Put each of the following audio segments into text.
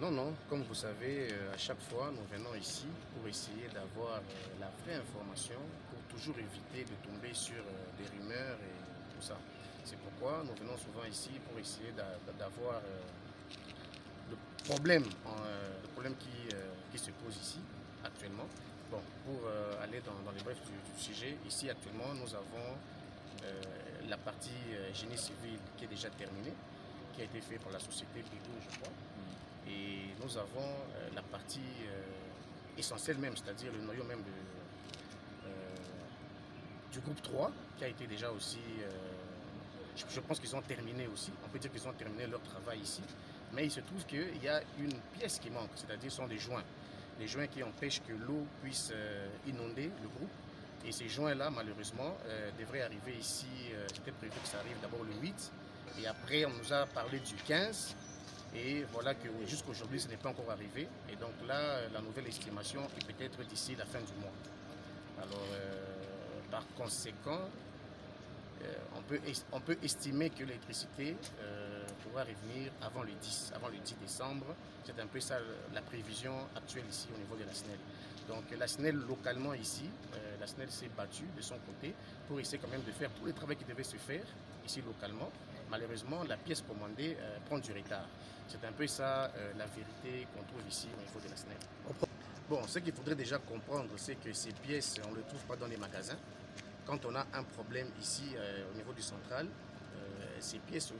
Non, non, comme vous savez, à chaque fois, nous venons ici pour essayer d'avoir la vraie information, pour toujours éviter de tomber sur des rumeurs et tout ça. C'est pourquoi nous venons souvent ici pour essayer d'avoir le problème qui se pose ici actuellement. Bon, pour aller dans les brefs du sujet, ici actuellement, nous avons la partie génie civil qui est déjà terminée, qui a été faite par la société Pégou, je crois. Et nous avons la partie essentielle même, c'est-à-dire le noyau même du groupe 3, qui a été déjà aussi, je pense qu'ils ont terminé aussi, on peut dire qu'ils ont terminé leur travail ici, mais il se trouve qu'il y a une pièce qui manque, c'est-à-dire ce sont des joints qui empêchent que l'eau puisse inonder le groupe. Et ces joints-là, malheureusement, devraient arriver ici, c'était prévu que ça arrive d'abord le 8, et après on nous a parlé du 15, et voilà que jusqu'à aujourd'hui, ce n'est pas encore arrivé. Et donc là, la nouvelle estimation est peut-être d'ici la fin du mois. Alors, par conséquent, on peut estimer que l'électricité pourra revenir avant le 10 décembre. C'est un peu ça la prévision actuelle ici au niveau de la SNEL. Donc la SNEL localement ici, la SNEL s'est battue de son côté pour essayer quand même de faire tout le travail qui devait se faire ici localement. Malheureusement, la pièce commandée prend du retard. C'est un peu ça la vérité qu'on trouve ici au niveau de la SNEL. Bon, ce qu'il faudrait déjà comprendre, c'est que ces pièces, on ne les trouve pas dans les magasins. Quand on a un problème ici au niveau du central, ces pièces,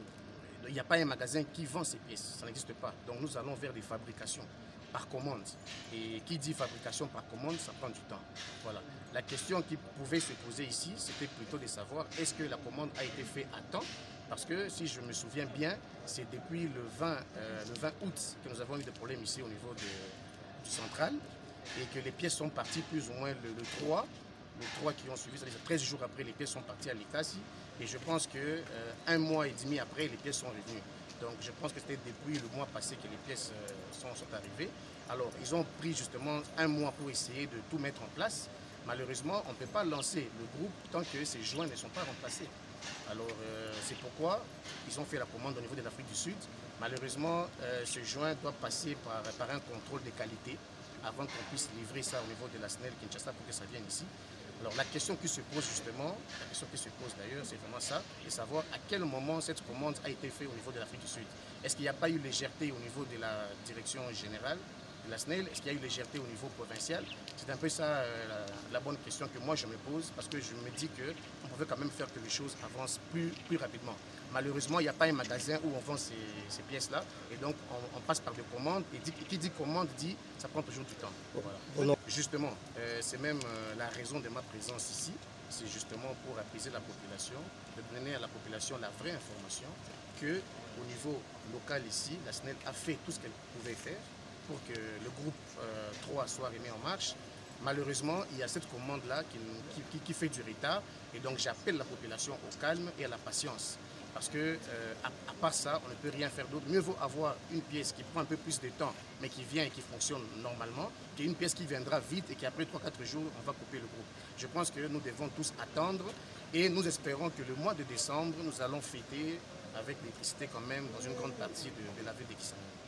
il n'y a pas un magasin qui vend ces pièces, ça n'existe pas. Donc nous allons vers des fabrications par commande. Et qui dit fabrication par commande, ça prend du temps. Voilà. La question qui pouvait se poser ici, c'était plutôt de savoir est-ce que la commande a été faite à temps? Parce que si je me souviens bien, c'est depuis le 20 août que nous avons eu des problèmes ici au niveau du central et que les pièces sont parties plus ou moins le 3 qui ont suivi, c'est-à-dire 13 jours après, les pièces sont parties à l'État-ci. Et je pense qu'un mois et demi après, les pièces sont revenues. Donc je pense que c'était depuis le mois passé que les pièces sont arrivées. Alors ils ont pris justement un mois pour essayer de tout mettre en place. Malheureusement, on ne peut pas lancer le groupe tant que ces joints ne sont pas remplacés. Alors c'est pourquoi ils ont fait la commande au niveau de l'Afrique du Sud. Malheureusement, ce joint doit passer par un contrôle de qualité avant qu'on puisse livrer ça au niveau de la SNEL Kinshasa pour que ça vienne ici. Alors la question qui se pose justement, la question qui se pose d'ailleurs, c'est vraiment ça, de savoir à quel moment cette commande a été faite au niveau de l'Afrique du Sud. Est-ce qu'il n'y a pas eu légèreté au niveau de la direction générale de la SNEL? Est-ce qu'il y a eu légèreté au niveau provincial? C'est un peu ça la bonne question que moi je me pose, parce que je me dis qu'on pouvait quand même faire que les choses avancent plus rapidement. Malheureusement, il n'y a pas un magasin où on vend ces pièces-là, et donc on passe par des commandes, et qui dit commande dit ça prend toujours du temps. Voilà. Justement, c'est même la raison de ma présence ici, c'est justement pour apaiser la population, de donner à la population la vraie information qu'au niveau local ici, la SNEL a fait tout ce qu'elle pouvait faire pour que le groupe 3 soit remis en marche. Malheureusement, il y a cette commande-là qui fait du retard, et donc j'appelle la population au calme et à la patience. Parce que, à part ça, on ne peut rien faire d'autre. Mieux vaut avoir une pièce qui prend un peu plus de temps, mais qui vient et qui fonctionne normalement, qu'une pièce qui viendra vite et qu'après 3-4 jours, on va couper le groupe. Je pense que nous devons tous attendre et nous espérons que le mois de décembre, nous allons fêter avec l'électricité quand même dans une grande partie de la ville de Kisangani.